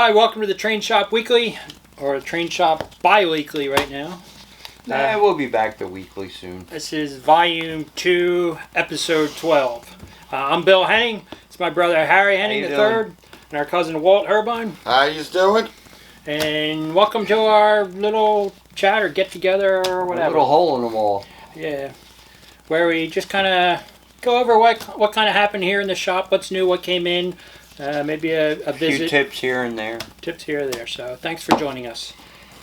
Hi, welcome to the Train Shop Weekly, or Train Shop Bi-Weekly right now. We'll be back to weekly soon. This is Volume 2, Episode 12. I'm Bill Henning. It's my brother Harry Henning III, and our cousin Walt Herbine. How you doing? And welcome to our little chat or get-together or whatever. A little hole in the wall. Yeah, where we just kind of go over what kind of happened here in the shop, what's new, what came in. Maybe a visit. A few tips here and there. Tips here and there. So thanks for joining us.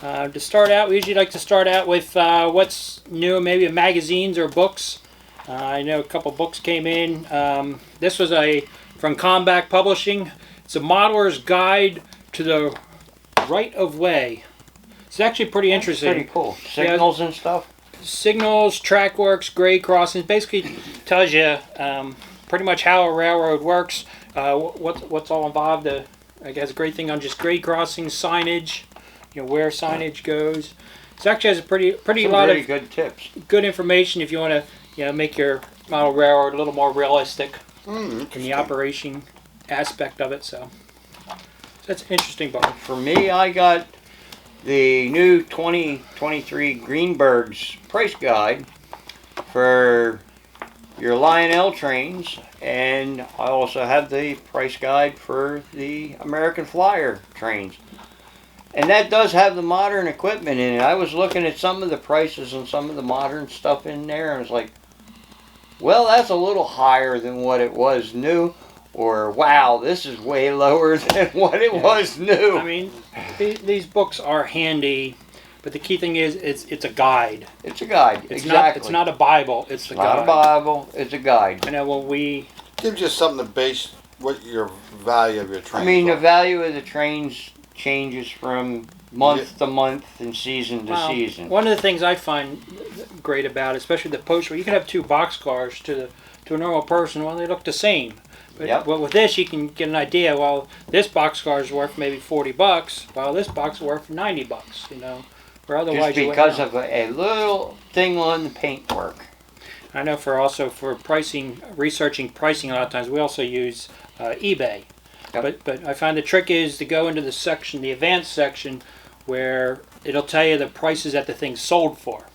To start out, we usually like to start out with what's new, maybe magazines or books. I know a couple books came in. This was from Comback Publishing. It's a modeler's guide to the right of way. It's actually pretty interesting. Pretty cool. Signals and stuff. Signals, track works, grade crossings. Basically tells you pretty much how a railroad works. What's all involved? I guess a great thing on just grade crossings, signage, where signage goes. It actually has a pretty lot of good tips, good information if you want to make your model railroad a little more realistic in the operation aspect of it. So that's an interesting book. For me, I got the new 2023 Greenberg's price guide for your Lionel trains, and I also have the price guide for the American Flyer trains. And that does have the modern equipment in it. I was looking at some of the prices and some of the modern stuff in there, and I was like, well, that's a little higher than what it was new, or wow, this is way lower than what it was new. I mean, these books are handy. But the key thing is, it's a guide. It's a guide, exactly. It's not a Bible. It's a guide. Not a Bible. It's a guide. I know when we gives you something to base what your value of your train. I mean, the value of the trains changes from month to month and season to season. One of the things I find great about it, especially the poster, you can have two boxcars to a normal person. Well, they look the same. But with this, you can get an idea. Well, this boxcar is worth maybe $40. While this box is worth $90. Or otherwise just because of a little thing on the paintwork. I know for pricing, researching pricing a lot of times, we also use eBay. Yep. But I find the trick is to go into the section, the advanced section, where it'll tell you the prices that the thing's sold for.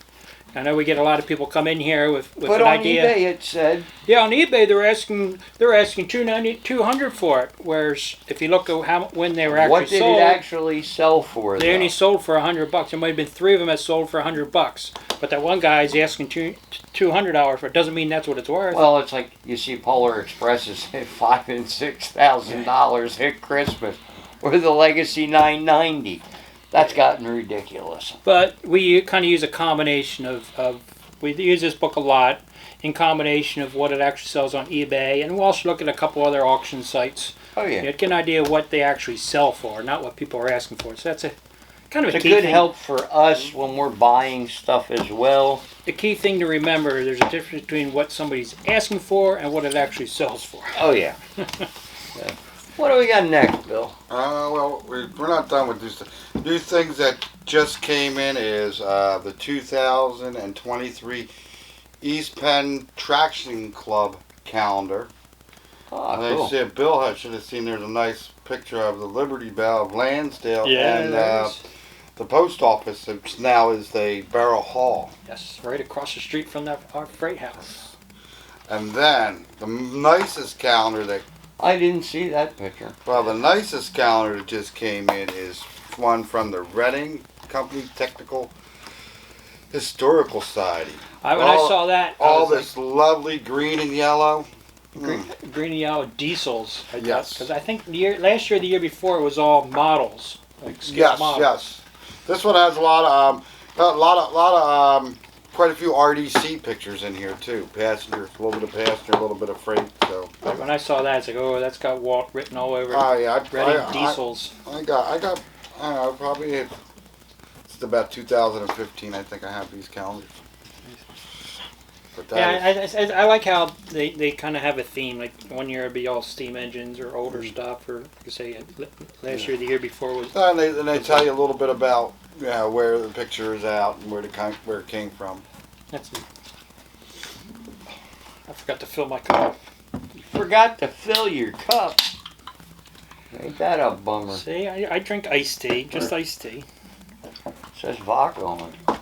I know we get a lot of people come in here with an idea. But on eBay it said. Yeah, on eBay they're asking $200 for it. Whereas if you look at when they were actually sold. What did sold, it actually sell for? They only sold for $100. There might have been 3 of them that sold for $100. But that one guy is asking $200 for it. Doesn't mean that's what it's worth. Well, it's like you see Polar Expresses at $5,000 and $6,000 at Christmas, or the Legacy 990. That's gotten ridiculous. But we kind of use a combination of we use this book a lot in combination of what it actually sells on eBay, and we'll also look at a couple other auction sites. Oh yeah. To get an idea of what they actually sell for, not what people are asking for. So that's a kind of it's a key good thing. Help for us when we're buying stuff as well. The key thing to remember, there's a difference between what somebody's asking for and what it actually sells for. Oh yeah. Yeah. What do we got next, Bill? Well, we're not done with these. New things that just came in is the 2023 East Penn Traction Club calendar. Oh, and cool. I see Bill should have seen there's a nice picture of the Liberty Bell of Lansdale and the post office, which now is the Barrow Hall. Yes, right across the street from our freight house. And then the nicest calendar that I didn't see that picture. Well, the nicest calendar that just came in is one from the Reading Company Technical Historical Society. When I saw that, all this lovely green and yellow. Green and yellow diesels. Yes. Because I think last year, the year before, it was all models. Models. Yes. This one has quite a few RDC pictures in here too. Passenger, a little bit of passenger, a little bit of freight. So when I saw that, it's like, oh, that's got Walt written all over it. Oh yeah, Reading diesels. I got. I don't know, probably it's about 2015. I think I have these calendars. But I like how they kind of have a theme. Like 1 year it'd be all steam engines or older stuff, or like I say last year, the year before was. And they tell you a little bit about where the picture is out and where it came from. That's neat. I forgot to fill my cup. You forgot to fill your cup. Ain't that a bummer? See, I drink iced tea, just iced tea. It says vodka on it.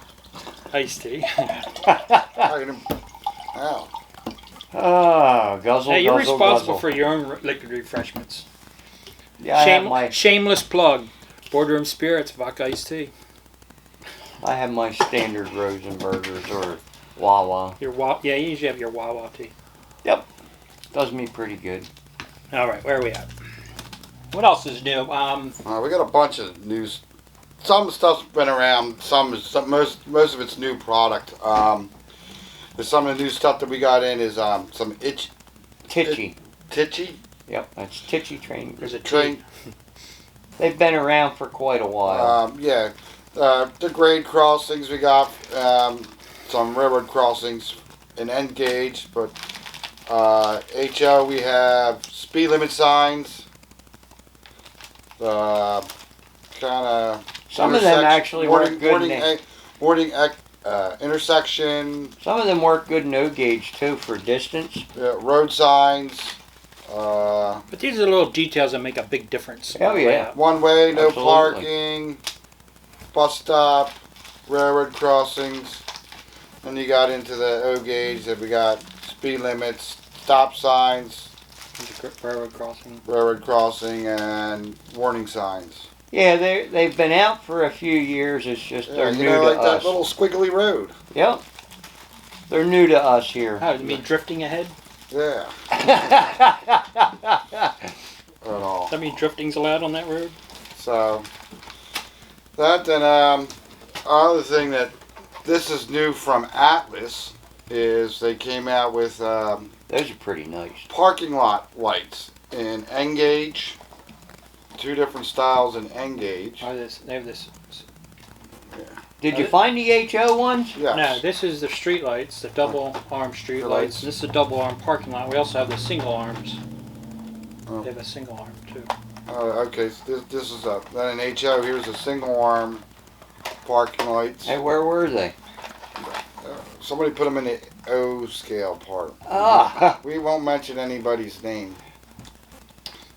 Iced tea. Ow. Ah, guzzle, Hey, you're guzzle, responsible guzzle. for your own liquid refreshments. Yeah, I have my Shameless plug. Boardroom Spirits, vodka iced tea. standard Rosenbergers or Wawa. Yeah, you usually have your Wawa tea. Yep, does me pretty good. All right, where are we at? What else is new? We got a bunch of news. Some stuff's been around. Most of it's new product. There's some of the new stuff that we got in is some Titchy. Titchy. Yep, that's Titchy train. There's a Train. They've been around for quite a while. Yeah. The grade crossings we got. Some railroad crossings in N gauge, but HO we have speed limit signs. Kind of. Some of them actually work good. Intersection. Some of them work good no gauge too for distance. Road signs. But these are the little details that make a big difference. Oh yeah. One way, no Absolutely. parking. Bus stop. Railroad crossings. Then you got into the O gauge that we got speed limits, stop signs, Railroad crossing. railroad crossing, and warning signs. Yeah, they've been out for a few years. It's just they're new to like us. that little squiggly road. Yep. They're new to us here. Oh, you mean drifting ahead? Yeah. At all. Does that mean drifting's allowed on that road? So that and other thing that this is new from Atlas is they came out with Those are pretty nice. parking lot lights in N gauge. 2 different styles in N gauge. Oh, they have this. Did you find the HO ones? Yes. No, this is the street lights, the double arm street Lights. lights. This is a double arm parking lot. We also have the single arms. Oh. They have a single arm too. Okay, so this is then an HO. Here's a single arm parking lights. Hey, where were they? Somebody put them in the O scale part. Ah. We won't mention anybody's name.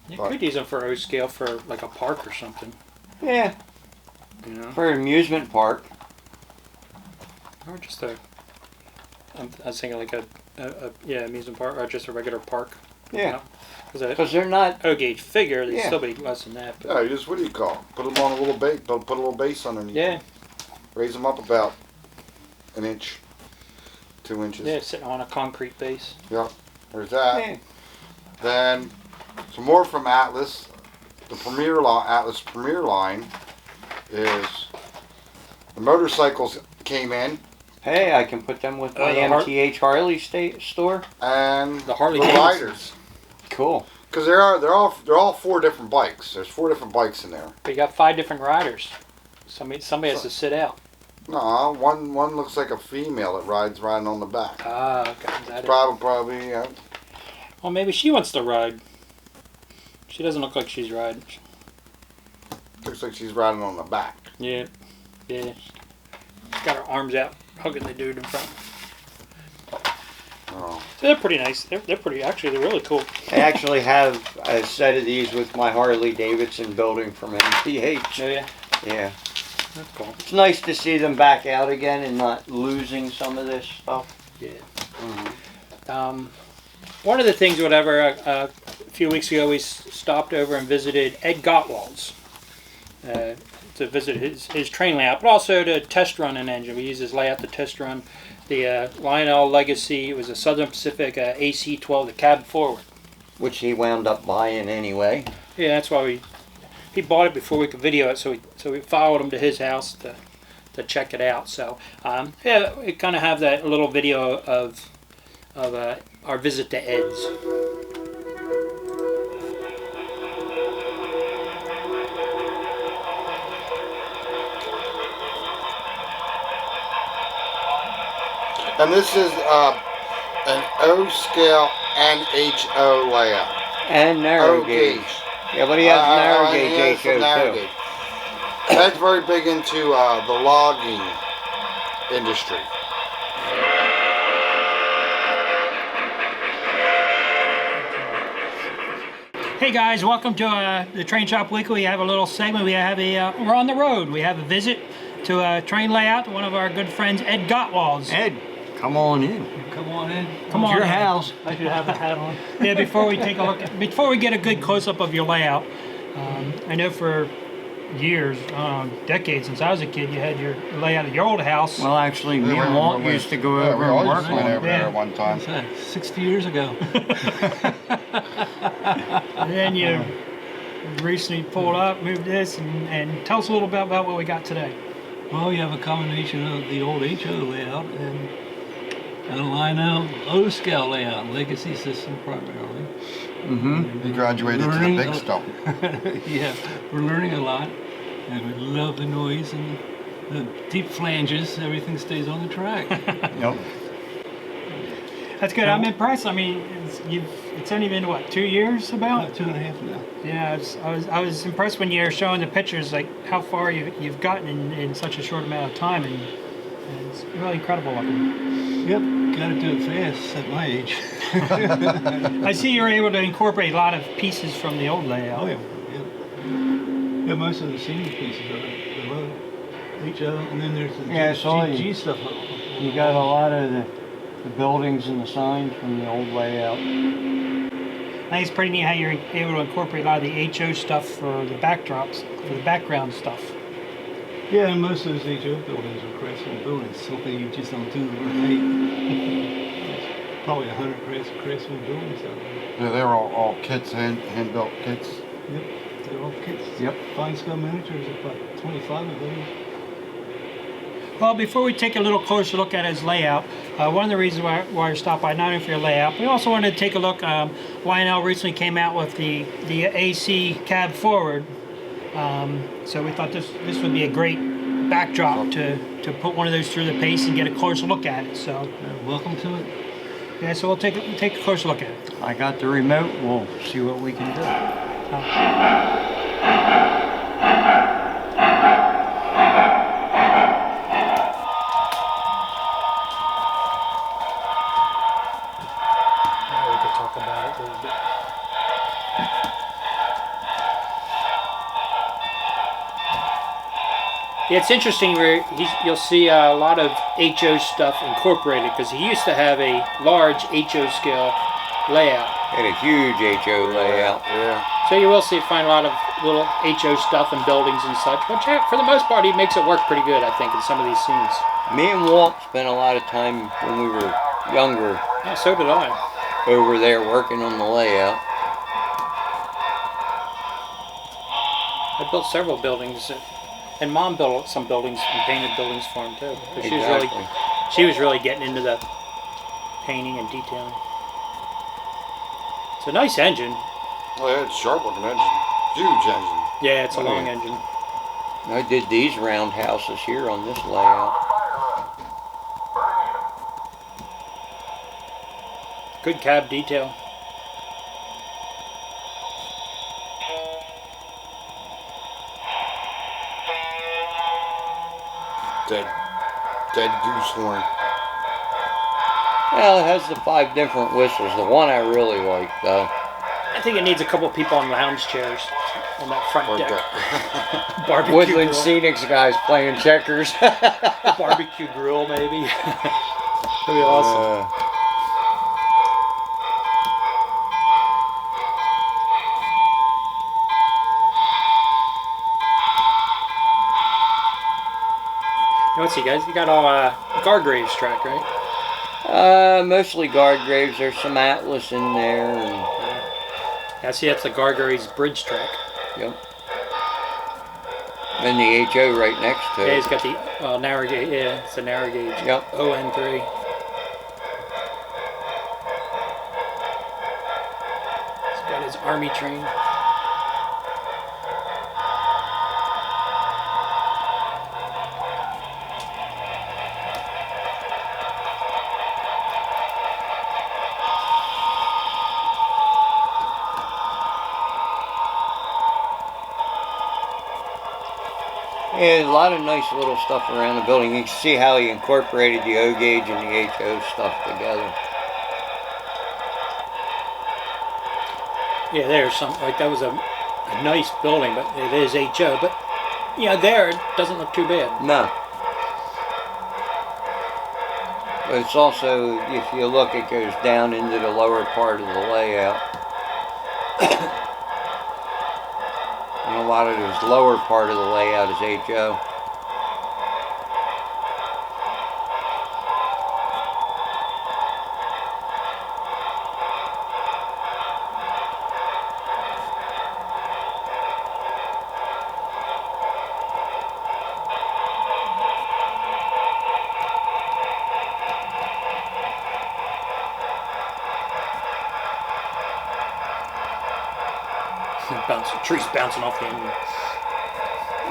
You But- could use them for O scale for like a park or something. Yeah, You know, for an amusement park. or just a. I was thinking like a amusement park or just a regular park. Yeah, Because because they're not. O gauge figure, they'd Yeah. still be less than that. But Yeah, you just what do you call? Put them on a little base. Put a little base underneath. yeah, Raise them up about an inch, 2 inches. yeah, sitting on a concrete base. There's that. Yeah. Then some more from Atlas. The Premier Atlas Premier line is the motorcycles came in Hey, I can put them with my the MTH Harley store. and The Harley the Davidson. riders. Cool. Because they're all 4 different bikes. There's 4 different bikes in there. But you got 5 different riders. Somebody has to sit out. No, one looks like a female that riding on the back. Ah, okay. Is that it? Probably Well, maybe she wants to ride. She doesn't look like she's riding. looks like she's riding on the back. Yeah, yeah. She's got her arms out, hugging the dude in front. Oh. So they're pretty nice. They're pretty. Actually, they're really cool. I actually have a set of these with my Harley Davidson building from MTH. Oh yeah, Yeah. that's cool. It's nice to see them back out again and not losing some of this stuff. Yeah. Mm-hmm. One of the things, whatever, a few weeks ago we stopped over and visited Ed Gotwals to visit his train layout, but also to test run an engine. We used his layout to test run the Lionel Legacy. It was a Southern Pacific AC12, the cab forward. Which he wound up buying anyway. Yeah, that's why he bought it before we could video it, so we followed him to his house to check it out. So yeah, we kind of have that little video of our visit to Ed's. And this is an O scale NHO layout. And narrow O gauge. gauge. Yeah, but he has narrow He gauge has some HO narrow too. gauge. That's very big into the logging industry. Hey guys, welcome to the Train Shop Weekly. We have a little segment. We have we're on the road. We have a visit to a train layout. One of our good friends, Ed Gotwals. Ed, come on in. Come on in. Come on, Your Ed. house. I should have a hat on. Yeah, before we take a look, before we get a good close-up of your layout, I know for years, decades since I was a kid, you had your layout of your old house. Well, actually, me and Walt used to go over and work on over there Yeah. one time. What's that? 60 years ago. And then you recently pulled up, moved this, and tell us a little bit about what we got today. Well, you have a combination of the old HO layout and a Lionel O scale layout, legacy system primarily. Mm-hmm. He graduated to the Learning big a- stuff. Yeah, we're learning a lot, and we love the noise and the deep flanges. Everything stays on the track. Yep. That's good. I'm impressed. I mean, it's only been what, 2 years about? About 2.5 now. Yeah, I was impressed when you were showing the pictures, like how far you've gotten in such a short amount of time, and it's really incredible looking. Yep, got to do it fast at my age. I see you're able to incorporate a lot of pieces from the old layout. Oh yeah, yeah. Most of the senior pieces are below HO, and then there's the Yeah, so G stuff. You got a lot of the buildings and the signs from the old layout. I think it's pretty neat how you're able to incorporate a lot of the HO stuff for the backdrops, for the background stuff. Yeah, and most of those HO buildings are craftsman buildings, something you just don't do overnight. Probably 100 craftsman buildings out there. Yeah, they were all kits, hand-built kits. Yep, they're all kits. Yep. Fine scale miniatures, about 25 of those. Well, before we take a little closer look at his layout, one of the reasons why I stopped by, not only for your layout, we also wanted to take a look. Lionel recently came out with the AC cab forward, so we thought this would be a great backdrop to put one of those through the pace and get a closer look at it. So, Welcome to it. yeah, so we'll take a closer look at it. I got the remote. We'll see what we can do. Now we can talk about it a little bit. Yeah, it's interesting where you'll see a lot of HO stuff incorporated, because he used to have a large HO scale layout. Had a huge HO layout. Yeah. So you will find a lot of little HO stuff and buildings and such, which for the most part he makes it work pretty good, I think, in some of these scenes. Me and Walt spent a lot of time when we were younger Yeah, so did I. over there working on the layout. I built several buildings, and Mom built some buildings and painted buildings for him too. But Exactly. she was really getting into the painting and detailing. It's a nice engine. Oh, yeah, it's sharp looking engine. Huge engine. Yeah, it's a Oh, long yeah. engine. I did these round houses here on this layout. Good cab detail. Dead goose horn. Well, it has the 5 different whistles. The one I really like, though. I think it needs a couple people on lounge chairs on that front Or deck. deck. Barbecue Woodland grill. Scenics guys playing checkers. Barbecue grill, maybe. That'd be awesome. Let's see, guys. You got all Gargraves track, right? Mostly Guardgraves. There's some Atlas in there. And, I see that's the Gargraves bridge track. yep. And the HO right next to Yeah, it. he's got the narrow gauge. Yeah, it's a narrow gauge. Yep. ON3. He's got his army train. Yeah, a lot of nice little stuff around the building. You can see how he incorporated the O gauge and the HO stuff together. Yeah, there's some, like that was a nice building, but it is HO. But, you know, there it doesn't look too bad. No. But it's also, if you look, it goes down into the lower part of the layout. And a lot of this lower part of the layout is HO. Trees bouncing off the end.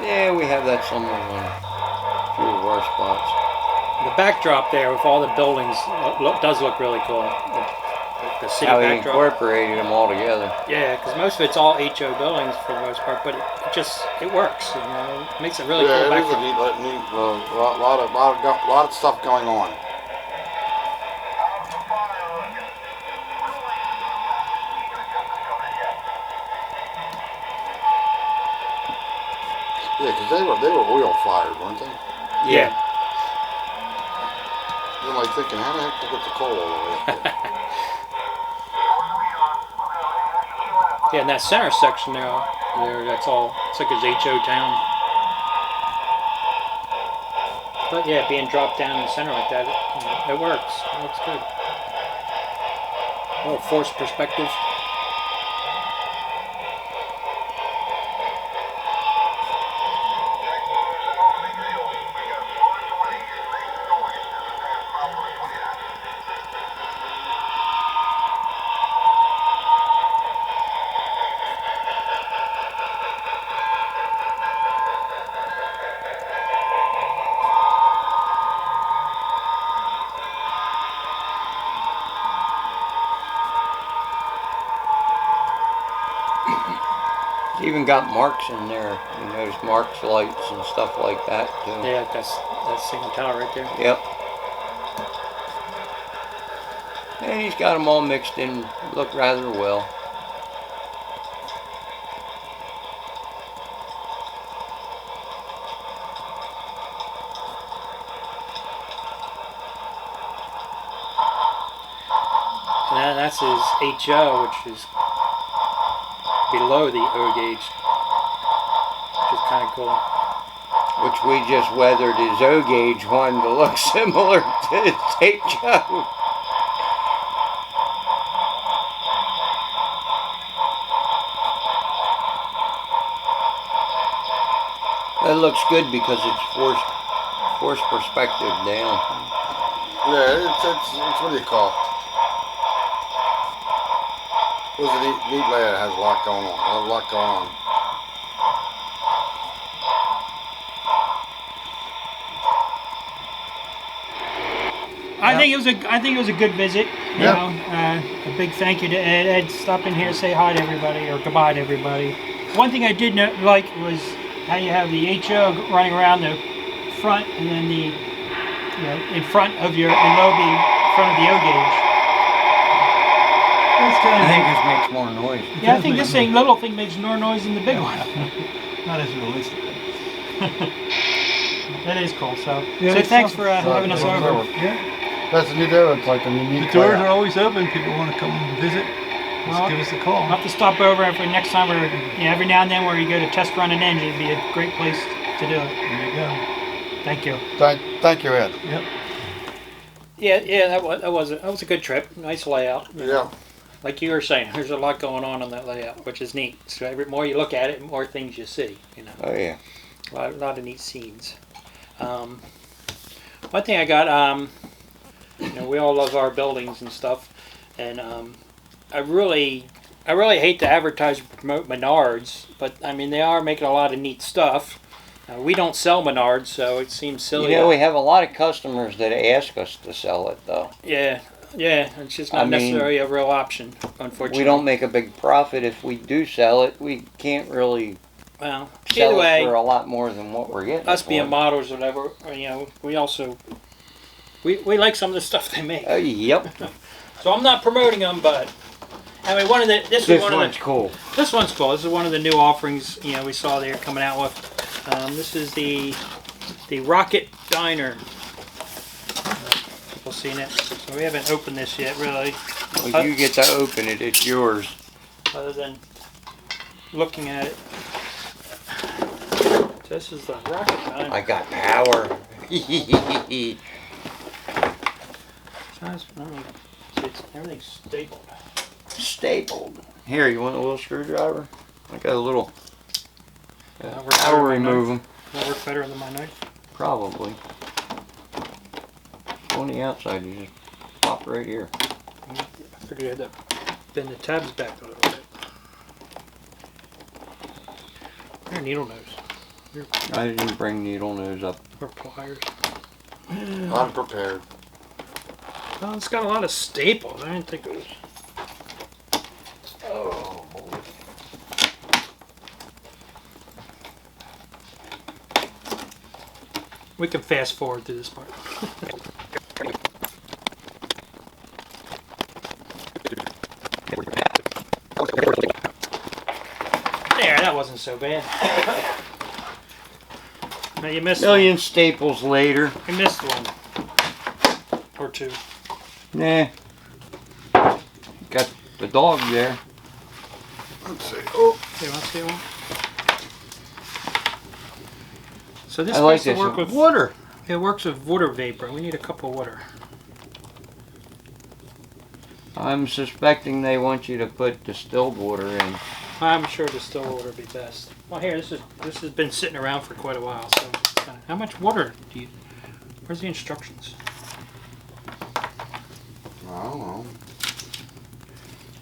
Yeah, we have that somewhere on a few of our spots. The backdrop there with all the buildings does look really cool. The city How we backdrop. incorporated them all together. Yeah, because most of it's all HO buildings for the most part, but it works. You know, it makes it really Yeah, cool. it is a neat lot of stuff going on. Yeah, because they were oil fired, weren't they? Yeah. I'm like thinking, how the heck did they get the coal all the way up there? Yeah, in that center section there, that's all. It's like his HO town. But yeah, being dropped down in the center like that, it works. It looks good. A little forced perspective. It's even got marks in there. You notice marks lights and stuff like that too. Yeah, that's single tower right there. Yep. And he's got them all mixed in, look rather well. And that's his HO, which is below the O gauge, which is kind of cool. Which we just weathered his O gauge one to look similar to his HO. That looks good because it's forced perspective down. Yeah, it's what do you call it? It was a neat layout. It has a lot going on. I think it was a good visit. You Yeah. know, a big thank you to Ed. Ed, stop in here, say hi to everybody or goodbye to everybody. One thing I did like was how you have the HO running around the front, and then in front of your front of the O gauge. That's kind I of think this makes more noise. Yeah, I think this little thing makes more noise than the big one. not as realistic. That is cool. So Yeah, thanks for having us over. Yeah. That's a new deal. It's like a The unique tours layout. are always open. People want to come visit. Just Well, give us a call. I'll have to stop over for next time, or every now and then where you go to test run an engine. It'd be a great place to do it. There you go. Thank you. Thank you, Ed. Yep. Yeah, that was a good trip. Nice layout. Yeah. Like you were saying, there's a lot going on that layout, which is neat. So every more you look at it, more things you see. You know, Oh yeah. a lot of neat scenes. One thing I got, we all love our buildings and stuff, and I really hate to advertise and promote Menards, but I mean they are making a lot of neat stuff. We don't sell Menards, so it seems silly. You know, we have a lot of customers that ask us to sell it though. Yeah, it's just not necessarily a real option, unfortunately. We don't make a big profit if we do sell it. We can't really Well, sell either way, it for a lot more than what we're getting. us it being for. models or whatever, we also we like some of the stuff they make. Yep. So I'm not promoting them, but I mean, this one's cool. This one's cool. This is one of the new offerings, you know, we saw they're coming out with. This is the Rocket Diner. People seen it. So we haven't opened this yet, really. Well, you get to open it. It's yours. Other than looking at it. So this is the Rocket Diner. I got power. Everything's stapled. Stapled. Here, you want a little screwdriver? I got a little. I'll I'll remove them. That work better than my knife? Probably. On the outside, you just pop right here. I figured you had to bend the tabs back a little bit. Your needle nose. I didn't bring needle nose up. Or pliers. I'm prepared. Well, it's got a lot of staples. I didn't think it was. Oh. We can fast forward through this part. There, that wasn't so bad. Now you missed Million staples later. one. You missed one. Or two. Nah. Got the dog there. Let's see. Oh, you want to see one? So this I like supposed to this work one. with Water. It works with water vapor. We need a cup of water. I'm suspecting they want you to put distilled water in. I'm sure distilled water would be best. Well, here, this has been sitting around for quite a while. So, how much water do you? Where's the instructions? I don't know.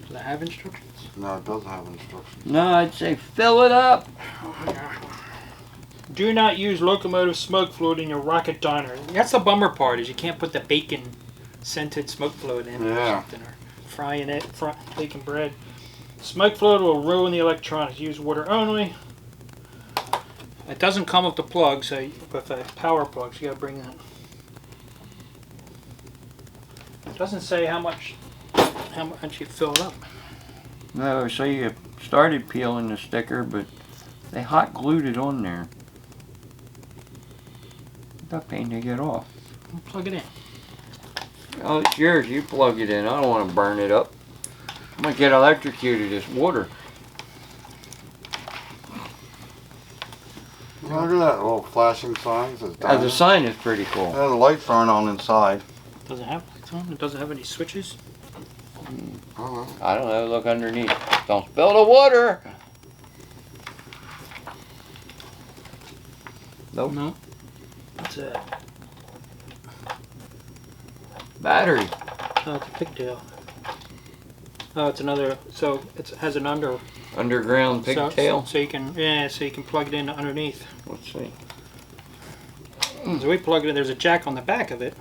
Does it have instructions? No, it doesn't have instructions. No, I'd say fill it up. Do not use locomotive smoke fluid in your rocket diner. That's the bummer part, is you can't put the bacon scented smoke fluid in or Yeah. something, or frying it, baking bread. Smoke fluid will ruin the electronics. Use water only. It doesn't come with the plug, so with a power plug, so you gotta bring that. It doesn't say how much you fill it up. No, so you started peeling the sticker, but they hot glued it on there. That pain to get off. Plug it in. Oh, it's yours. You plug it in. I don't want to burn it up. I'm gonna get electrocuted. This water. Look at that little flashing sign. Says The diner. sign is pretty cool. There's a light burn on inside. Does it have lights on? It doesn't have any switches? I don't know. I don't know. Look underneath. Don't spill the water. Nope. No. What's that? Battery. Oh, it's a pigtail. Oh, it's another. So it has an Underground pigtail. So you can plug it in underneath. Let's see. So we plug it in. There's a jack on the back of it.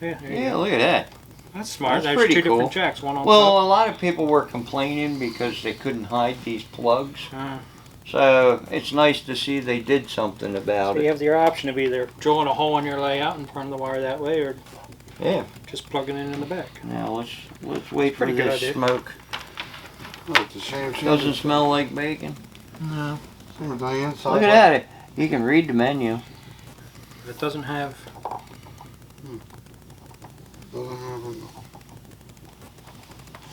Yeah. There you Yeah, go. look at that. That's smart. That's There's pretty two cool. different jacks. One on Well, top. a lot of people were complaining because they couldn't hide these plugs. Uh, So it's nice to see they did something about so you it. have your option of either drilling a hole in your layout and running the wire that way, or Yeah. just plugging it in the back. Now let's wait for Pretty good this idea. smoke. Oh, it's a shame. Doesn't smell like bacon. No. Same with the inside. Look at that. You can read the menu. It doesn't have. Doesn't have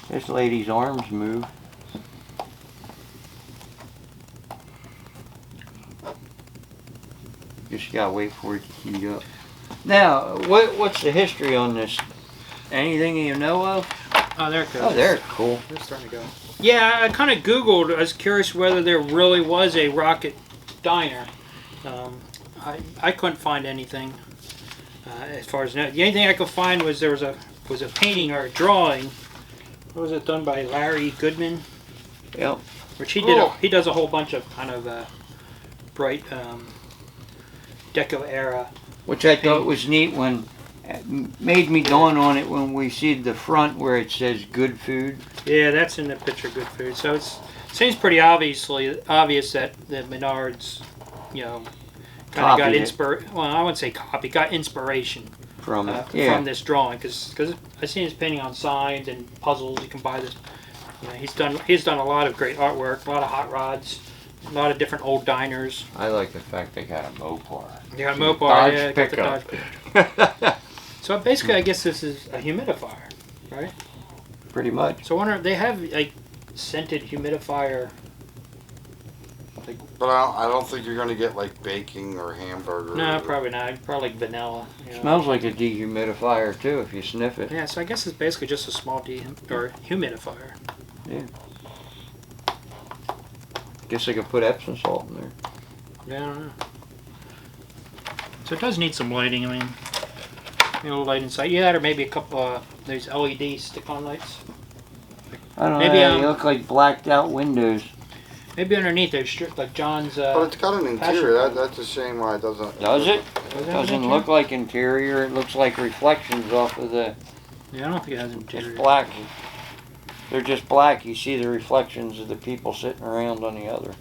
a- This lady's arms move. Just gotta wait for it to heat up. Now, what's the history on this? Anything you know of? Oh, there it goes. Oh, there's cool. They're starting to go. Yeah, I kind of Googled. I was curious whether there really was a Rocket Diner. I couldn't find anything as far as the only thing I could find was there was a painting or a drawing. What was it, done by Larry Goodman? Yep. Which he did. Oh. He does a whole bunch of kind of bright Deco era. Which I thought was neat when it made me dawn on it when we see the front where it says good food. Yeah, that's in the picture. Good food. So it seems pretty obvious that Menards, you know, kind of got Copied it. inspiration. Well, I wouldn't say copy. Got inspiration From from this drawing because I seen his painting on signs and puzzles. You can buy this Yeah, he's done a lot of great artwork, a lot of hot rods, a lot of different old diners. I like the fact they got a Mopar. You got a See, Mopar, Dodge yeah, got the Dodge pickup. pickup. So basically, I guess this is a humidifier, right? Pretty much. So I wonder, they have like scented humidifier. But I don't think you're gonna get like baking or hamburger. No, probably not. Probably like vanilla. You know. Smells like a dehumidifier too if you sniff it. Yeah, so I guess it's basically just a small or humidifier. Yeah. Guess they could put Epsom salt in there. Yeah, I don't know. So it does need some lighting. I mean, a little light inside. Yeah, or maybe a couple. There's LED stick-on lights. I don't Maybe, know. They look like blacked out windows. Maybe underneath there's stripped like John's. But it's got an passion interior. fruit. That's a shame why it doesn't. Does it? Does it have an Doesn't interior? look like interior. It looks like reflections off of the. Yeah, I don't think it has an It's interior. black. They're just black. You see the reflections of the people sitting around on the other.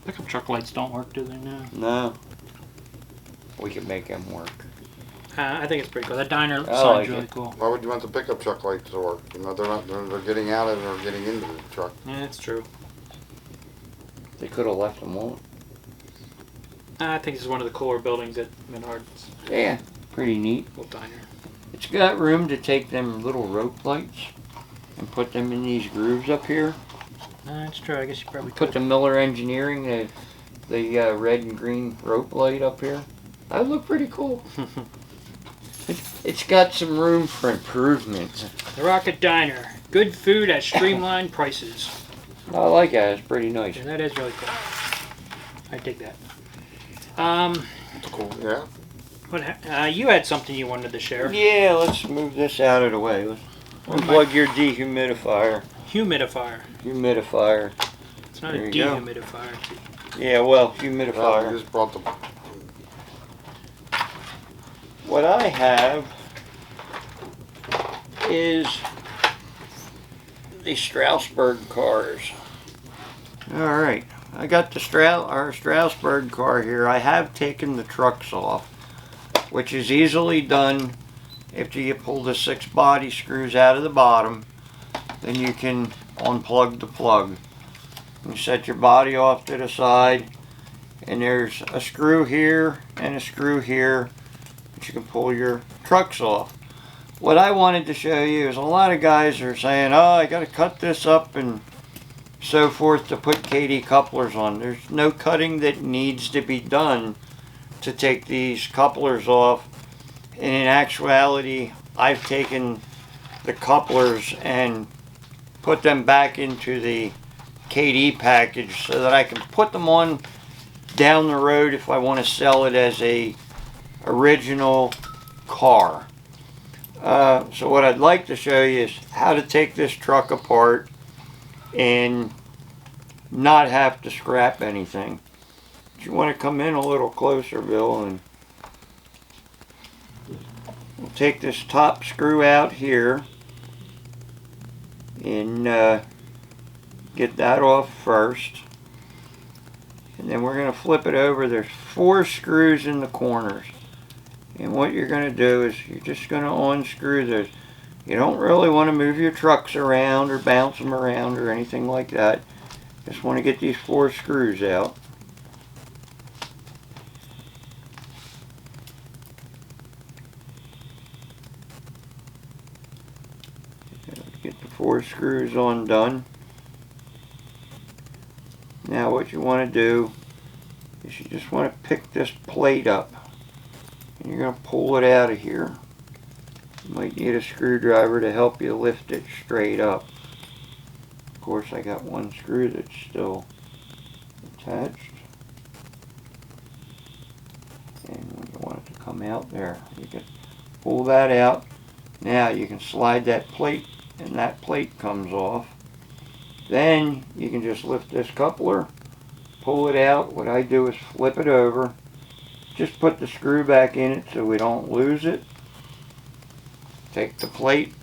Pickup truck lights don't work, do they? No. No. We could make them work. I think it's pretty cool. That diner I sign's like really it. cool. Why would you want the pickup truck lights to work? You know, they're not. They're getting out of it or getting into the truck. Yeah, that's true. They could have left them on. I think this is one of the cooler buildings at Menards. Yeah, pretty neat. Little diner. It's got room to take them little rope lights and put them in these grooves up here. That's true. I guess you probably Put could. the Miller Engineering, the red and green rope light up here. That would look pretty cool. It's got some room for improvement. The Rocket Diner. Good food at streamlined prices. I like that. It's pretty nice. Yeah, that is really cool. I dig that. It's cool. Yeah. You had something you wanted to share. Yeah, let's move this out of the way. Let's unplug your dehumidifier. Humidifier. Humidifier. It's not There a you go. dehumidifier. Yeah, well, Well, humidifier. you just brought the. What I have is the Strasburg cars. Alright, I got the our Strasburg car here. I have taken the trucks off, which is easily done after you pull the 6 body screws out of the bottom. Then you can unplug the plug. You set your body off to the side, and there's a screw here and a screw here that you can pull your trucks off. What I wanted to show you is a lot of guys are saying, oh, I got to cut this up and so forth to put Kadee couplers on. There's no cutting that needs to be done to take these couplers off. And in actuality, I've taken the couplers and put them back into the Kadee package so that I can put them on down the road if I want to sell it as a original car. So what I'd like to show you is how to take this truck apart and not have to scrap anything. You want to come in a little closer, Bill, and we'll take this top screw out here and get that off first. And then we're going to flip it over. There's 4 screws in the corners. And what you're going to do is you're just going to unscrew those. You don't really want to move your trucks around or bounce them around or anything like that. Just want to get these 4 screws out. Get the 4 screws undone. Now what you want to do is you just want to pick this plate up. And you're going to pull it out of here. You might need a screwdriver to help you lift it straight up. Of course, I got one screw that's still attached. And when you want it to come out there, you can pull that out. Now you can slide that plate and that plate comes off. Then you can just lift this coupler, pull it out. What I do is flip it over. Just put the screw back in it so we don't lose it. Take the plate,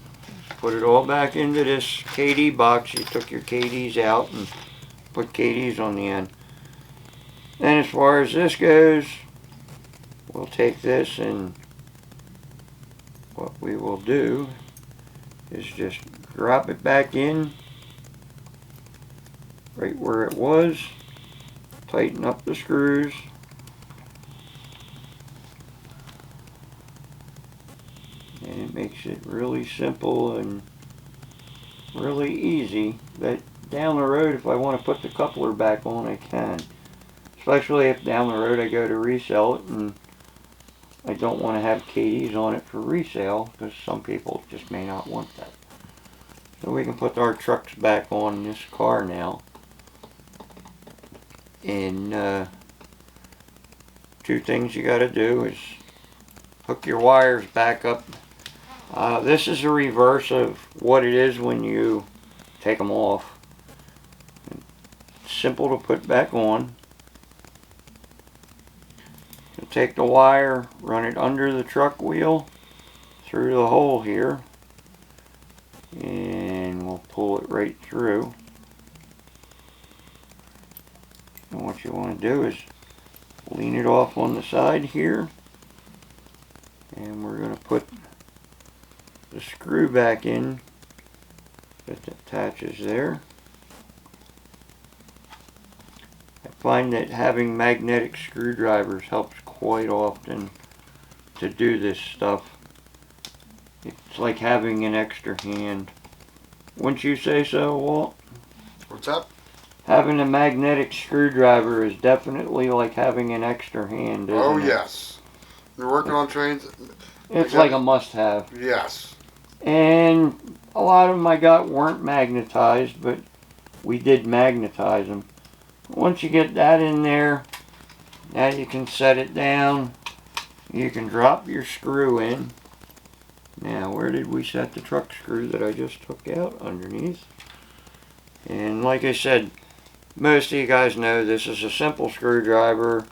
put it all back into this Kadee box. You took your Kadees out and put Kadees on the end. Then as far as this goes, we'll take this and what we will do is just drop it back in right where it was. Tighten up the screws. And it makes it really simple and really easy that down the road, if I want to put the coupler back on, I can. Especially if down the road I go to resell it and I don't want to have Kadees on it for resale, because some people just may not want that. So we can put our trucks back on this car now. And two things you got to do is hook your wires back up. This is a reverse of what it is when you take them off. It's simple to put back on. So take the wire, run it under the truck wheel through the hole here, and we'll pull it right through. And what you want to do is lean it off on the side here, and we're going to put the screw back in that attaches there. I find that having magnetic screwdrivers helps quite often to do this stuff. It's like having an extra hand. Wouldn't you say so, Walt? What's up? Having a magnetic screwdriver is definitely like having an extra hand, isn't Oh, it? yes. You're working on trains? It's like a must-have. Yes. And a lot of them I got weren't magnetized, but we did magnetize them. Once you get that in there, now you can set it down. You can drop your screw in. Now, where did we set the truck screw that I just took out? Underneath. And like I said, most of you guys know this is a simple screwdriver.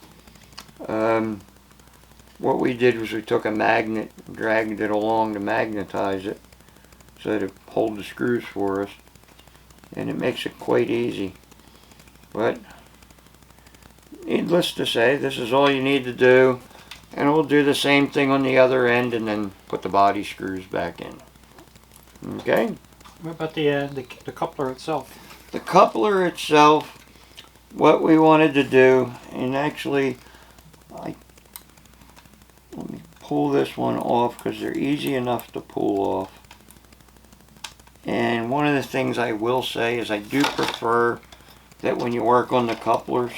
What we did was we took a magnet, dragged it along to magnetize it so that it hold the screws for us, and it makes it quite easy. But needless to say, this is all you need to do, and we'll do the same thing on the other end and then put the body screws back in. Okay? What about the coupler itself? The coupler itself, what we wanted to do, and actually let me pull this one off because they're easy enough to pull off. And one of the things I will say is I do prefer that when you work on the couplers,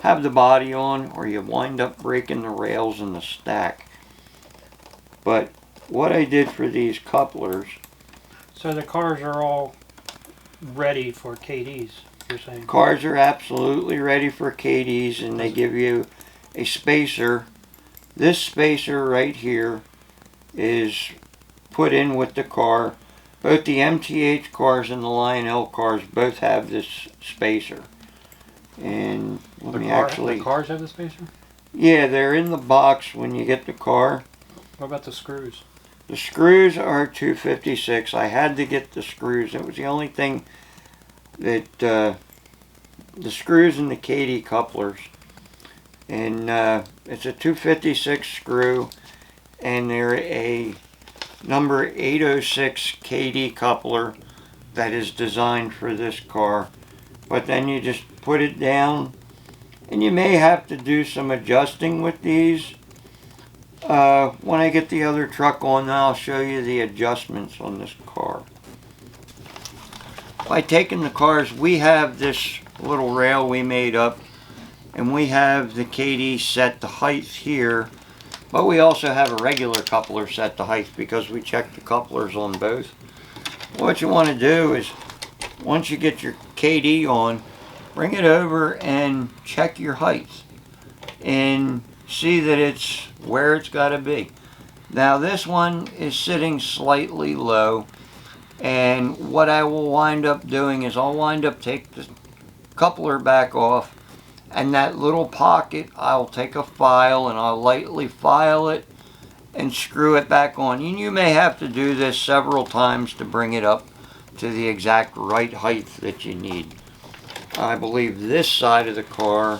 have the body on or you wind up breaking the rails in the stack. But what I did for these couplers... So the cars are all ready for Kadees, you're saying? Cars are absolutely ready for Kadees, and they give you a spacer. This spacer right here is put in with the car. Both the MTH cars and the Lionel cars both have this spacer. And The cars have the spacer? Yeah, they're in the box when you get the car. What about the screws? The screws are 256. I had to get the screws. It was the only thing that the screws in the Kadee couplers. And it's a 256 screw, and they're a number 806 Kadee coupler that is designed for this car. But then you just put it down, and you may have to do some adjusting with these. When I get the other truck on, I'll show you the adjustments on this car. By taking the cars, we have this little rail we made up, and we have the Kadee set to height here, but we also have a regular coupler set to height because we check the couplers on both. What you want to do is, once you get your Kadee on, bring it over and check your height and see that it's where it's got to be. Now this one is sitting slightly low, and what I will wind up doing is I'll wind up take the coupler back off, and that little pocket I'll take a file and I'll lightly file it and screw it back on. And you may have to do this several times to bring it up to the exact right height that you need. I believe this side of the car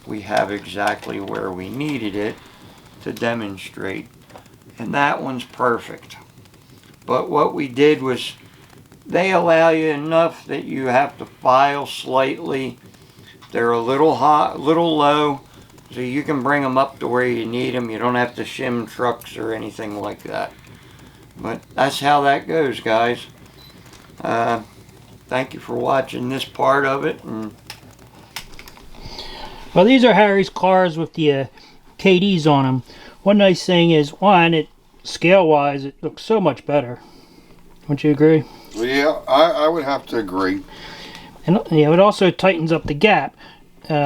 we have exactly where we needed it to demonstrate, and that one's perfect. But what we did was they allow you enough that you have to file slightly. They're a little high, little low, so you can bring them up to where you need them. You don't have to shim trucks or anything like that. But that's how that goes, guys. Thank you for watching this part of it. And Well, these are Harry's cars with the KDs on them. One nice thing is, one, scale-wise, it looks so much better. Don't you agree? Yeah, I would have to agree. And yeah, it also tightens up the gap. This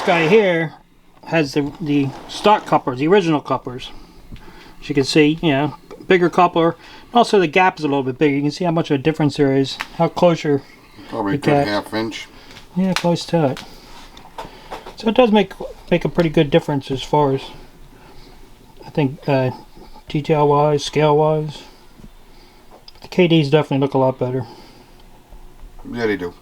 guy here has the stock couplers, the original couplers. As you can see, bigger coupler. Also, the gap is a little bit bigger. You can see how much of a difference there is. How close you're. Probably a good half-inch. Yeah, close to it. So it does make a pretty good difference as far as, I think, detail-wise, scale-wise. The KDs definitely look a lot better. Yeah, they do.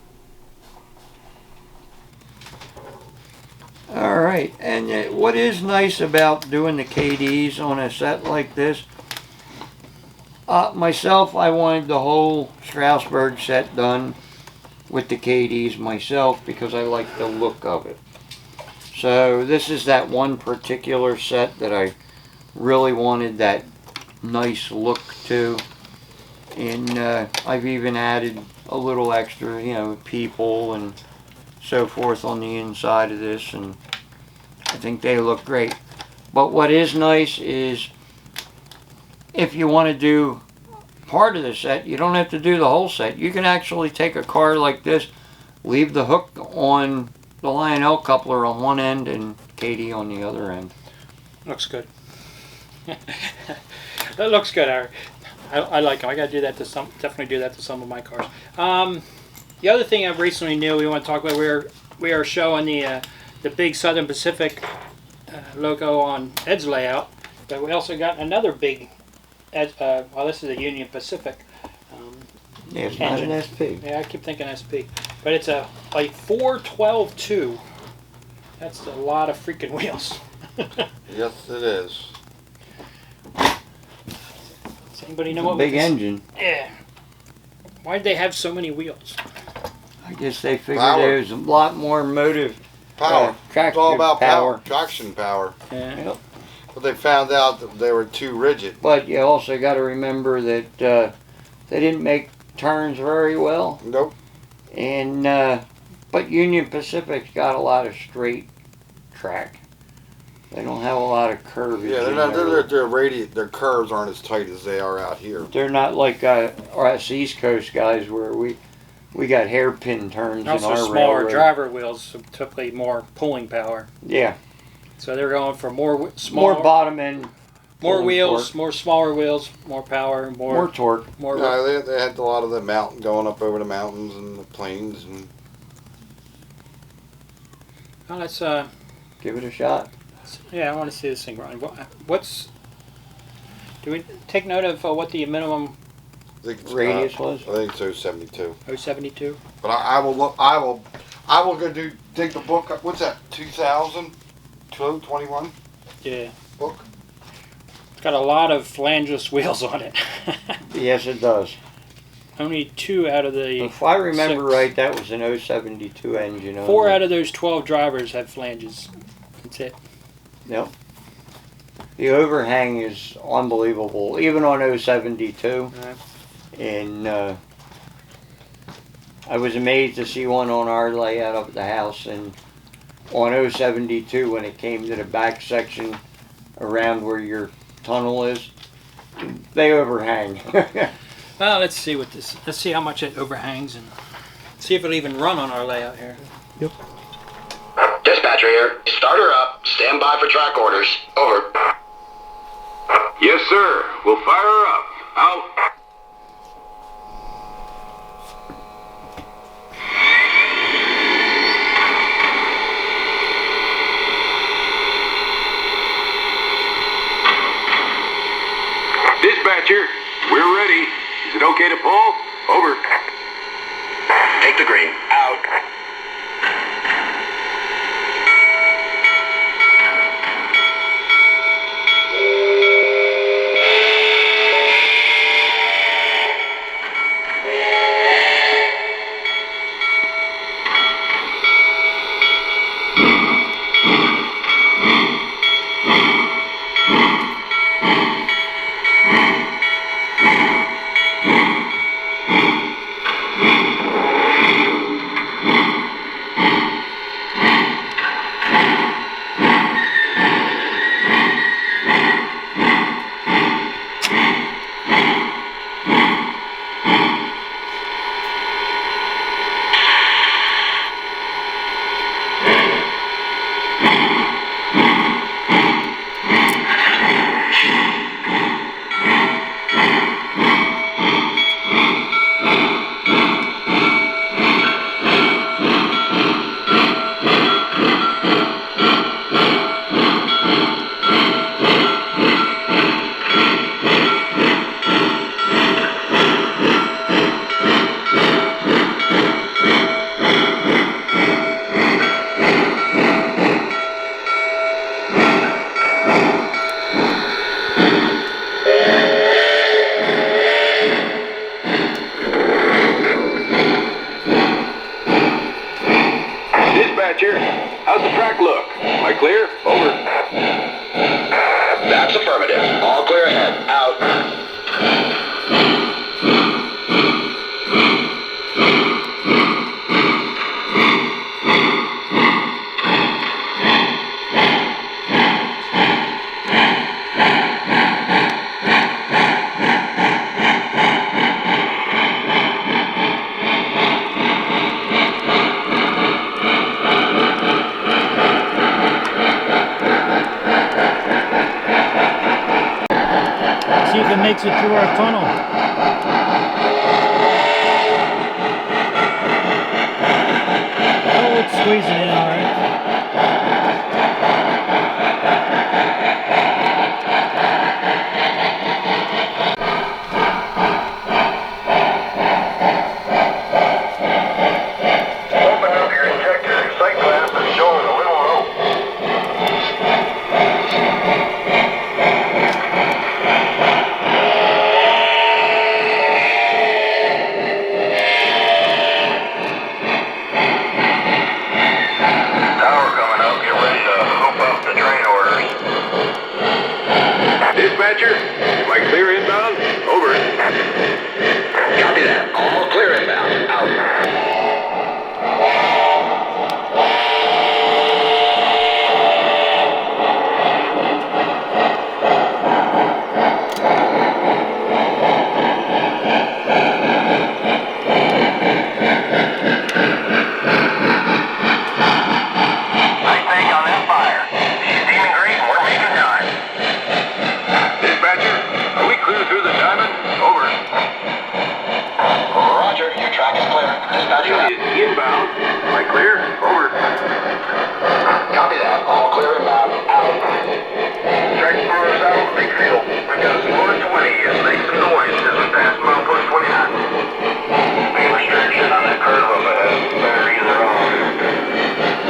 Alright, and what is nice about doing the KDs on a set like this, myself, I wanted the whole Strasburg set done with the KDs myself because I like the look of it. So this is that one particular set that I really wanted that nice look to. And I've even added a little extra, people and so forth on the inside of this, and I think they look great. But what is nice is if you want to do part of the set, you don't have to do the whole set. You can actually take a car like this, leave the hook on the Lionel coupler on one end and KD on the other end. Looks good. That looks good, Harry. I like them. I got to do that to definitely do that to some of my cars. The other thing I recently knew we want to talk about, we are showing the big Southern Pacific logo on Ed's layout, but we also got another big well, this is a Union Pacific. Yeah, it's not an SP. Yeah, I keep thinking SP, but it's a Vol.2. That's a lot of freaking wheels. Yes, it is. Does anybody know what Big this? engine. Yeah. Why did they have so many wheels? I guess they figured Power. there was a lot more motive. Power. It's all about power. traction power. Yeah. Yep. But they found out that they were too rigid. But you also got to remember that they didn't make turns very well. Nope. And but Union Pacific's got a lot of straight track. They don't have a lot of curves. Yeah, they're not. Their curves aren't as tight as they are out here. They're not like us East Coast guys where we got hairpin turns Also, in our smaller railroad. driver wheels, so typically more pulling power. Yeah, So they're going for more smaller, more bottom end, more pulling wheels, torque. more smaller wheels, more power, more torque. more. No, they had a lot of the mountain going up over the mountains and the plains and. Oh, let's Give it a shot. yeah, I want to see this thing running. Do we take note of what the minimum I think, Radius was? I think so, 72. 072? But I will look. I will go dig the book up. What's that? 2021 Yeah. book. It's got a lot of flangeless wheels on it. Yes, it does. Only 2 out of the If I remember 6. right, that was an 072 engine. 4 out of those 12 drivers have flanges. That's it. Yep. The overhang is unbelievable, even on 072. And I was amazed to see one on our layout of the house. And on 072, when it came to the back section around where your tunnel is, they overhang. Well, let's see what this. Let's see how much it overhangs and see if it'll even run on our layout here. Yep. Dispatcher here. Start her up. Stand by for track orders. Over. Yes, sir. We'll fire her up. Out. Dispatcher, we're ready. Is it okay to pull? Over. Take the green. Out. Over. That's affirmative. All clear ahead. Out. See if it makes it through our tunnel. Oh, it's squeezing in all right. Open up your injector. Sight glass is showing a little low. Tower coming up. Get ready to hoop up the train orders. Dispatcher, am I clear inbound? Over. Copy that. All clear inbound. Out. Nice tank on that fire. She's steaming great and we're making time. Dispatcher, are we clear through the diamond? Over. Roger. Your track is clear. Dispatcher out. Inbound. Am I clear? Over. Copy that. All clear inbound. Out. Track for us out of the big field. We got a score of 20 and make some noise as we pass milepost 29. Big restriction on that curve up ahead. Batteries are on.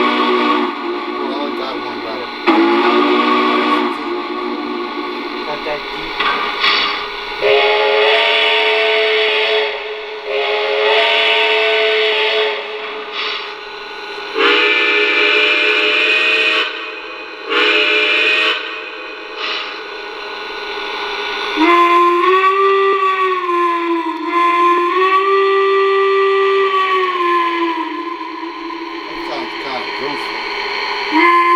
I like that one better. Got that deep. That sounds kind of goofy.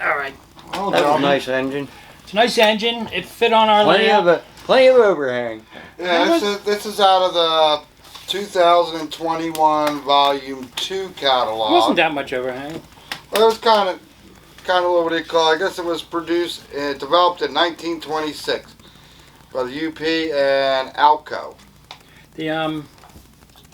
All right. Oh, That was a John. nice engine. It's a nice engine. It fit on our layout. Plenty of overhang. Yeah, this is out of the 2021 Volume 2 It catalog. wasn't that much overhang. Well, it was kind of what do you call it? I guess it was developed in 1926 by the UP and Alco. The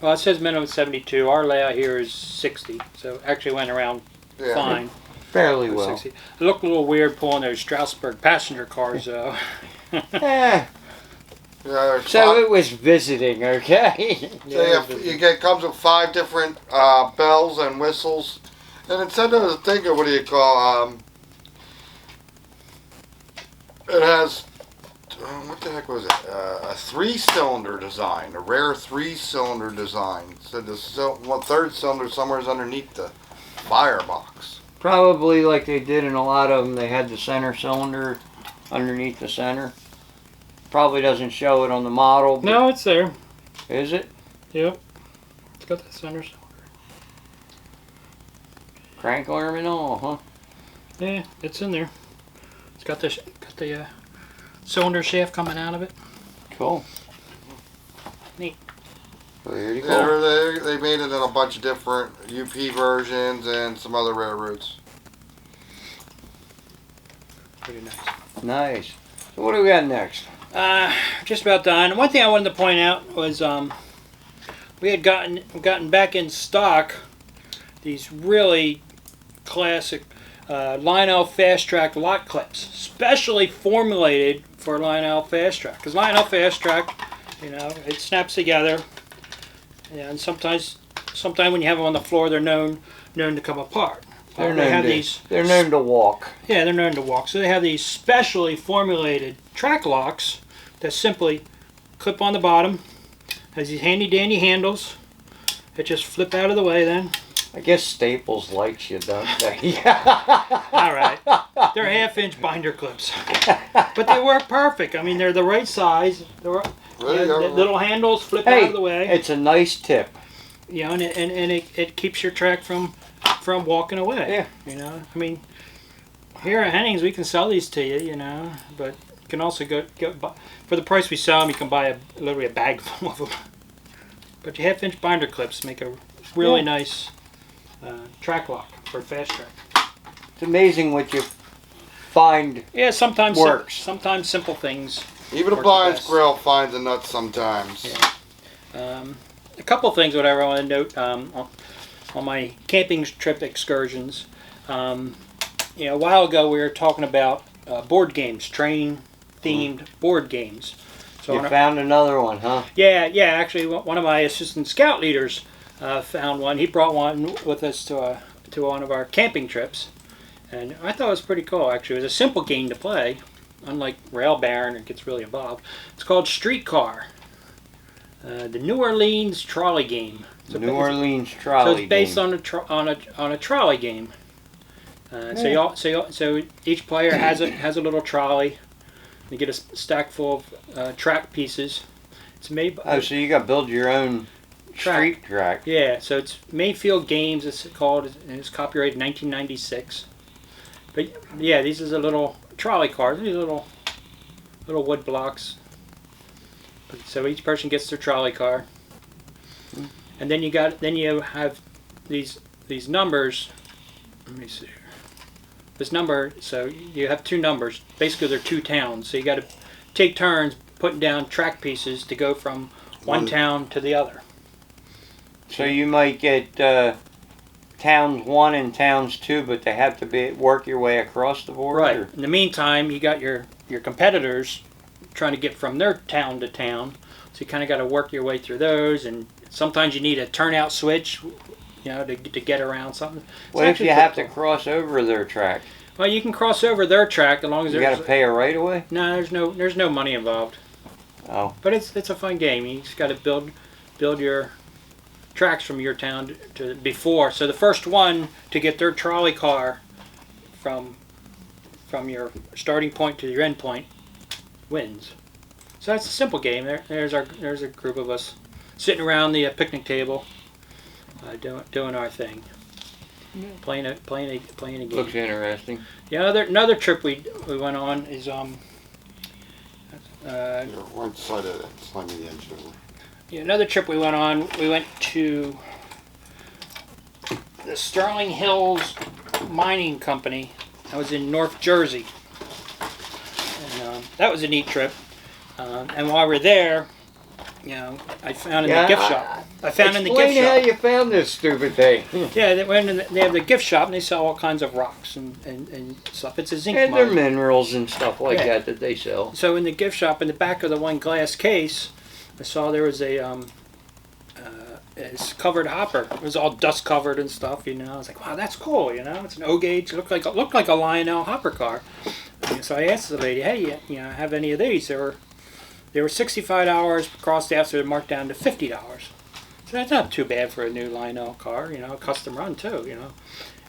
well, it says minimum 72. Our layout here is 60, so actually went around Yeah. fine. Fairly with well. 60. It looked a little weird pulling those Strasburg passenger cars, though. Eh, Yeah, there's so five- it was visiting, okay? it comes with 5 different bells and whistles, and it said there was a thing of what do you call it has what the heck was it? A 3-cylinder design, a rare 3-cylinder design. So the third cylinder somewhere is underneath the firebox. Probably like they did in a lot of them, they had the center cylinder underneath the center. Probably doesn't show it on the model. But No, it's there. is it? Yep. It's got that center cylinder. Crank arm and all, huh? Yeah, it's in there. It's got the cylinder shaft coming out of it. Cool. Neat. Well, there you Yeah, go. they made it in a bunch of different UP versions and some other railroads. Pretty nice. Nice. So what do we got next? Just about done. One thing I wanted to point out was we had gotten back in stock these really classic Lionel Fast Track lock clips, specially formulated for Lionel Fast Track. Because Lionel Fast Track, you know, it snaps together, and sometimes when you have them on the floor, they're known to come apart. They're They're known to walk. Yeah, they're known to walk. So they have these specially formulated track locks that simply clip on the bottom. Has these handy dandy handles that just flip out of the way then. I guess Staples likes you, don't they? All right. They're 1/2-inch binder clips. But they work perfect. I mean, they're the right size. The little handles flip out of the way. It's a nice tip. You know, and it keeps your track from walking away. Yeah. You know, I mean, here at Henning's we can sell these to you, you know, but you can also go for the price we sell them, you can buy literally a bag full of them. But your 1/2-inch binder clips make a really nice track lock for Fast Track. It's amazing what you find. Yeah, sometimes works. Sometimes simple things. Even a work blind the best. squirrel finds a nut sometimes. Yeah. A couple things, whatever I want to note on my camping trip excursions. You know, a while ago we were talking about board games, train-themed board games. So You found another one, huh? Yeah. Actually, one of my assistant scout leaders found one. He brought one with us to one of our camping trips, and I thought it was pretty cool. Actually, it was a simple game to play, unlike Rail Baron. It gets really involved. It's called Streetcar. The New Orleans trolley game. New Orleans trolley So it's based game. on a trolley game. So each player has a little trolley. You get a stack full of track pieces. It's made. Oh, so you got to build your own street track. Yeah, so it's Mayfield Games. It's called. And it's copyrighted 1996. But yeah, these are the little trolley cars. These little wood blocks. So each person gets their trolley car, and then you have these numbers. Let me see. This number, so you have two numbers. Basically, they're two towns. So you got to take turns putting down track pieces to go from one town to the other. So you might get towns 1 and towns 2, but they have to work your way across the board. Right. Or? In the meantime, you got your competitors trying to get from their town to town. So you kind of got to work your way through those, and sometimes you need a turnout switch, you know, to get around something. What if you have to cross over their track? Well, you can cross over their track as long as You got to pay a right away. No, there's no money involved. Oh. But it's a fun game. You just got to build your tracks from your town to before. So the first one to get their trolley car from your starting point to your end point wins. So that's a simple game. There's a group of us sitting around the picnic table, doing our thing, playing a game. Looks interesting. Yeah, another trip we went on is Here, one side of it. Slide me the edge over. yeah, another trip we went on. We went to the Sterling Hills Mining Company. That was in North Jersey, and that was a neat trip. And while we were there, you know, I found in the gift shop. Explain how you found this stupid thing. Yeah, they have the gift shop and they sell all kinds of rocks and stuff. It's a zinc And mine. their minerals and stuff like that they sell. So in the gift shop, in the back of the one glass case, I saw there was a covered hopper. It was all dust covered and stuff. You know, I was like, wow, that's cool. You know, it's an O gauge. It looked like a Lionel hopper car. And so I asked the lady, hey, you know, have any of these? They were $65 crossed after they're marked down to $50. So that's not too bad for a new Lionel car, you know, a custom run too, you know.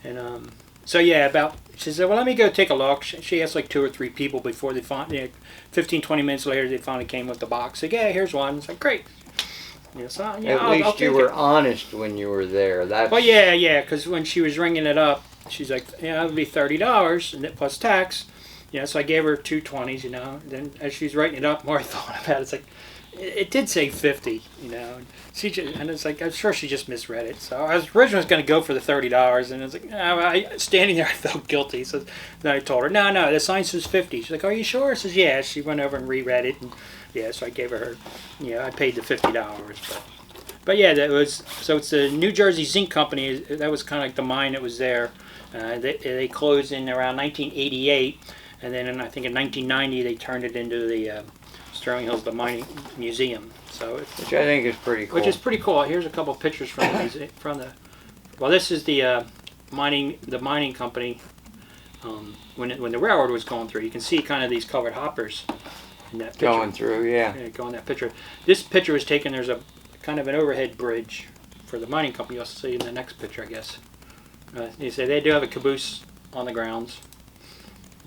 And so yeah, she said, well, let me go take a look. She asked like 2 or 3 people before they found, 15, 20 minutes later, they finally came with the box. Like, yeah, here's one. It's like, great. You know, so, yeah, At least you were honest when you were there. That's... Well, yeah, because when she was ringing it up, she's like, yeah, it'll be $30 and plus tax. You know, so I gave her 2 20s, you know. Then as she's writing it up, more I thought about it. It's like, it did say 50, you know. And it's like, I'm sure she just misread it. So I was originally going to go for the $30, and it's like, no, standing there, I felt guilty. So then I told her, no, the sign says 50. She's like, are you sure? I says, yeah. She went over and reread it, and yeah, so I gave her, I paid the $50. But yeah, that was, so it's the New Jersey Zinc Company. That was kind of like the mine that was there. They closed in around 1988, and then I think in 1990 they turned it into the Sterling Hills, the Mining Museum. So which I think is pretty cool. Which is pretty cool. Here's a couple of pictures from the well, this is the mining company when the railroad was going through. You can see kind of these colored hoppers in that picture. Going through, yeah. Going that picture. This picture was taken. There's a kind of an overhead bridge for the mining company. You'll see in the next picture, I guess. You say they do have a caboose on the grounds.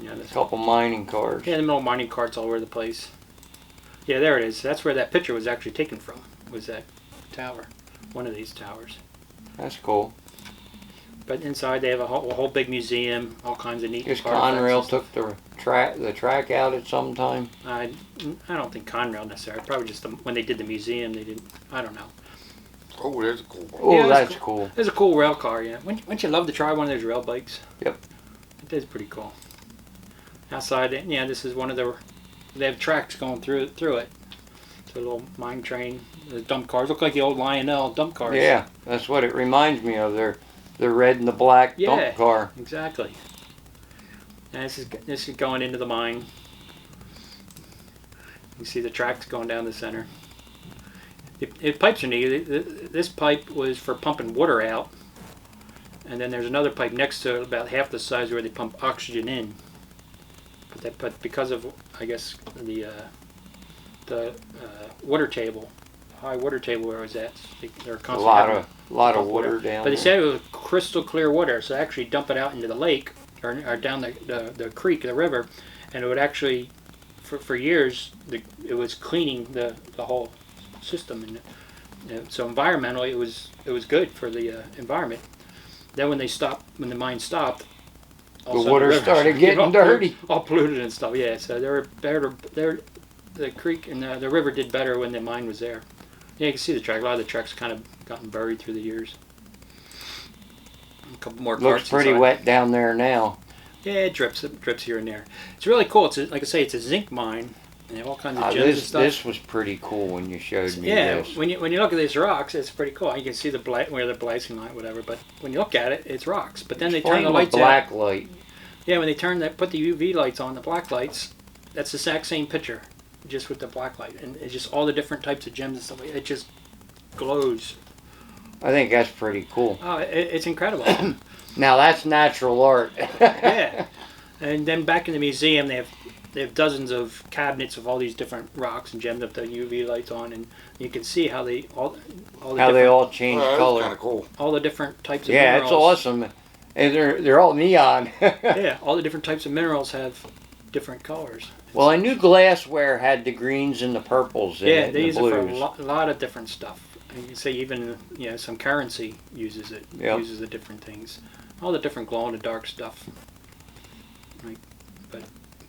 A couple mining cars. Yeah, the middle mining carts all over the place. Yeah, there it is. That's where that picture was actually taken from. Was that tower? One of these towers. That's cool. But inside they have a whole big museum, all kinds of neat. Guess Conrail took the track out at some time. I don't think Conrail necessarily. Probably just when they did the museum, they didn't. I don't know. Oh, there's a cool one. Oh, yeah, that's cool. There's a cool rail car, yeah. Wouldn't you love to try one of those rail bikes? Yep. It is pretty cool. Outside, yeah, this is one of the. They have tracks going through it. It's a little mine train. The dump cars look like the old Lionel dump cars. Yeah, that's what it reminds me of. They're the red and the black dump car. Exactly. And this is going into the mine. You see the tracks going down the center. If pipes are neat, this pipe was for pumping water out, and then there's another pipe next to it about half the size where they pump oxygen in. But because of, I guess, the water table, high water table where it was at, they're constantly a lot of water down. But they said it was crystal clear water, so they actually dump it out into the lake or down the creek, the river, and it would actually, for years, it was cleaning the whole system, and so environmentally it was good for the environment. Then when the mine stopped, the water started getting dirty, all polluted and stuff. Yeah, so the creek and the river did better when the mine was there. Yeah, you can see the track. A lot of the tracks kind of gotten buried through the years. A couple more. Looks pretty wet down there now. Yeah, it drips here and there. It's really cool. Like I say, it's a zinc mine. And they have all kinds of gems and stuff. This was pretty cool when you showed me this. Yeah, when you look at these rocks, it's pretty cool. You can see where the blasting light, whatever. But when you look at it, it's rocks. But then they turn the lights black light. Yeah, when they put the UV lights on, the black lights, that's the exact same picture, just with the black light, and it's just all the different types of gems and stuff. It just glows. I think that's pretty cool. Oh, it's incredible. Now that's natural art. Yeah, and then back in the museum, they have dozens of cabinets of all these different rocks and gems with the UV lights on, and you can see how they all change color. Kind of cool. All the different types of minerals. minerals. It's awesome, and they're all neon. Yeah, all the different types of minerals have different colors. Well, I knew glassware had the greens and the purples in it. Yeah, they use it for a lot of different stuff. You can say even some currency uses it. Yep. Uses the different things, all the different glow in the dark stuff. Right, but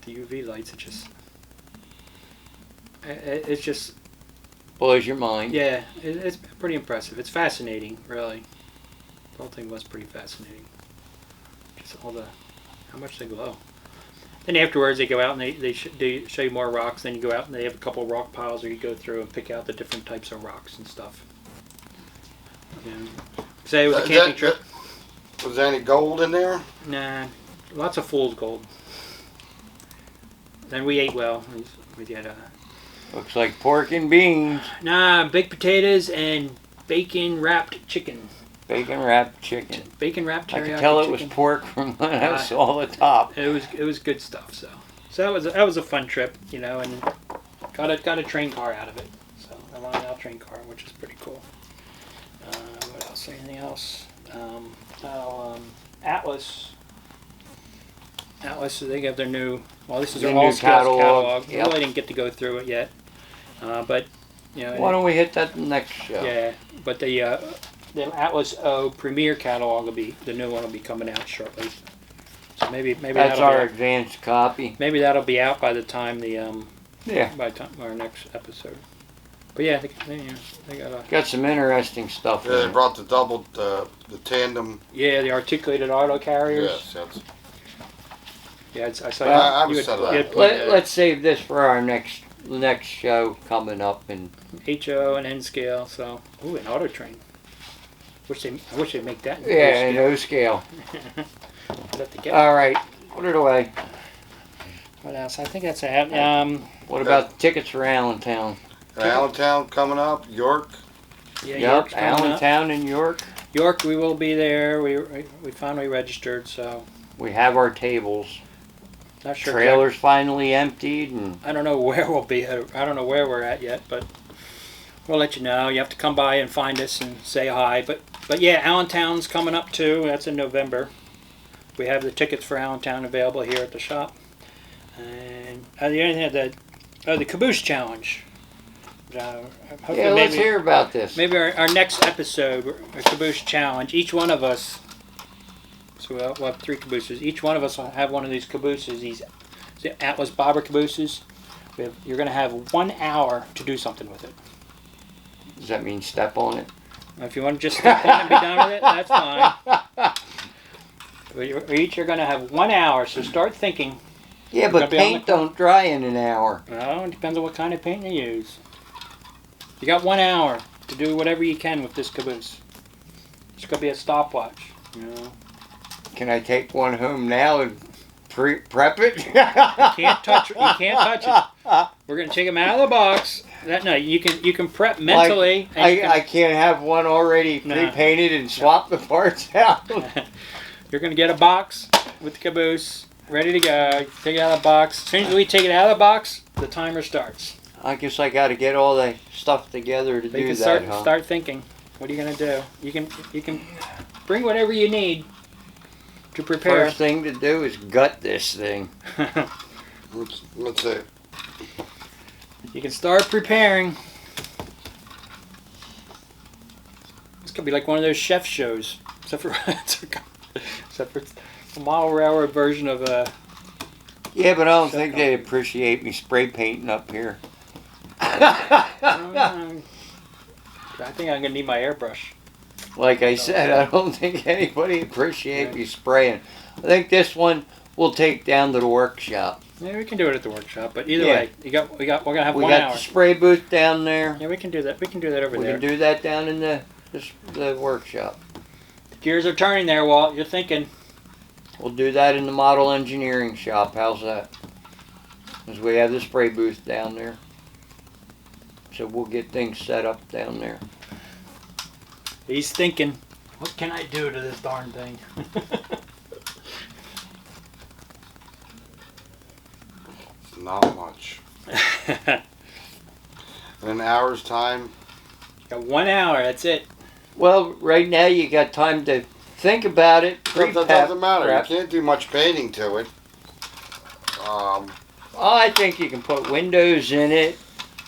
the UV lights, it's just blows your mind. Yeah, it's pretty impressive. It's fascinating, really. The whole thing was pretty fascinating. Just how much they glow. Then afterwards they go out and they show you more rocks. Then you go out and they have a couple of rock piles where you go through and pick out the different types of rocks and stuff. Say it was a camping trip. Was there any gold in there? Nah, lots of fool's gold. Then we ate well. We had looks like pork and beans. Nah, baked potatoes and bacon wrapped chicken. Bacon wrapped chicken. Bacon wrapped teriyaki chicken. I could tell it was pork from when I saw the top. It was good stuff. So that was a fun trip, and got a train car out of it. So a Lionel train car, which is pretty cool. What else? Anything else? Atlas. Atlas, so they have their new. Well, this is their all skills catalog. Yep. Well, I didn't get to go through it yet, but why don't we hit that next show? Yeah, but the Atlas O Premier catalog the new one will be coming out shortly. So maybe that's our advanced copy. Maybe that'll be out by the time by the time our next episode. But yeah, they got a Got some interesting stuff. Yeah, in they it. brought the tandem. the articulated auto carriers. Yes, that's. Yeah, I saw I you was had- set you up. had put, Let's save this for our next show coming up, and HO and N scale. So, ooh, an auto train. I wish they'd make that. in yeah, full no scale. scale. I'd have to get All right, put it away. What else? I think that's it. What about tickets for Allentown? Allentown coming up. York. Yeah, Yep, York's coming up. Allentown and York. York, we will be there. We finally registered, so We have our tables. not sure. Trailer's finally emptied, and I don't know where we'll be. I don't know where we're at yet, but we'll let you know. You have to come by and find us and say hi. But yeah, Allentown's coming up too. That's in November. We have the tickets for Allentown available here at the shop. And the other thing, the Caboose Challenge. Hopefully yeah, let's hear about this. Maybe our next episode, a Caboose Challenge. Each one of us. So we'll have 3 cabooses. Each one of us will have one of these cabooses. These Atlas bobber cabooses. You're going to have 1 hour to do something with it. Does that mean step on it? If you want to just step on and be done with it, that's fine. But each are going to have 1 hour, so start thinking. Yeah, Gonna but be on paint the- don't dry in an hour. Well, it depends on what kind of paint you use. You got 1 hour to do whatever you can with this caboose. It's going to be a stopwatch. You know, Can I take one home now and prep it? you can't touch it. You can't touch it. We're going to take them out of the box. No, you can prep mentally. and you I can't have one already No. pre-painted and swap the parts out. You're going to get a box with the caboose ready to go. Take it out of the box. As soon as we take it out of the box, the timer starts. I guess I got to get all the stuff together to So you do can that, huh? start thinking. What are you going to do? You can bring whatever you need to prepare. First thing to do is gut this thing. Let's see. You can start preparing. This could be like one of those chef shows, except for it's a model railroad version of a. Yeah, but I don't think they appreciate me spray painting up here. I think I'm gonna need my airbrush. Like I said, I don't think anybody appreciates me spraying. I think this one we'll take down to the workshop. Yeah, we can do it at the workshop, but either Yeah. way, we're gonna have We 1 got hour. the spray booth down there. Yeah, we can do that. We can do that over We there. can do that down in the workshop. Gears are turning there, Walt. You're thinking. We'll do that in the model engineering shop. How's that? Because we have the spray booth down there. So we'll get things set up down there. He's thinking. What can I do to this darn thing? It's not much. In an hour's time. Got 1 hour. That's it. Well, right now you got time to think about it. That prep, doesn't matter. prep. You can't do much painting to it. I think you can put windows in it.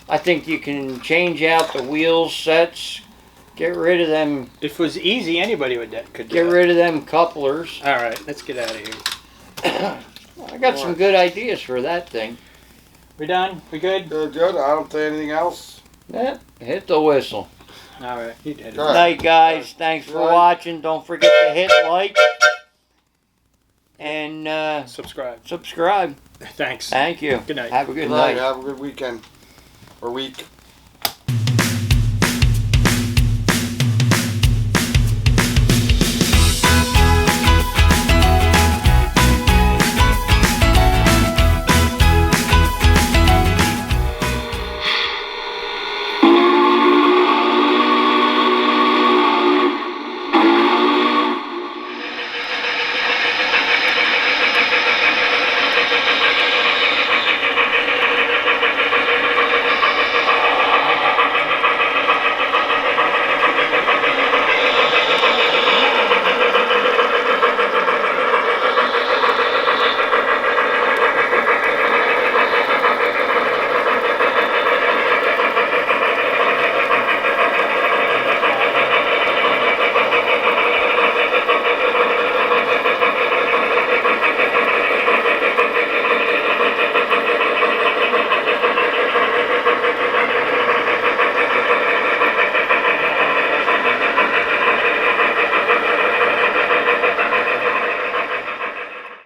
I think you can change out the wheel sets. Get rid of them. If it was easy, anybody could do Get it. rid of them couplers. All right, let's get out of here. I got some good ideas for that thing. We done? We good? Good. I don't think anything else. Yeah, hit the whistle. All right, you did it. All right. Night, guys. Thanks for watching. Don't forget to hit like and Subscribe. subscribe. Thanks. Thank you. Good night. Have a good Good night. night. Have a good weekend. Or week.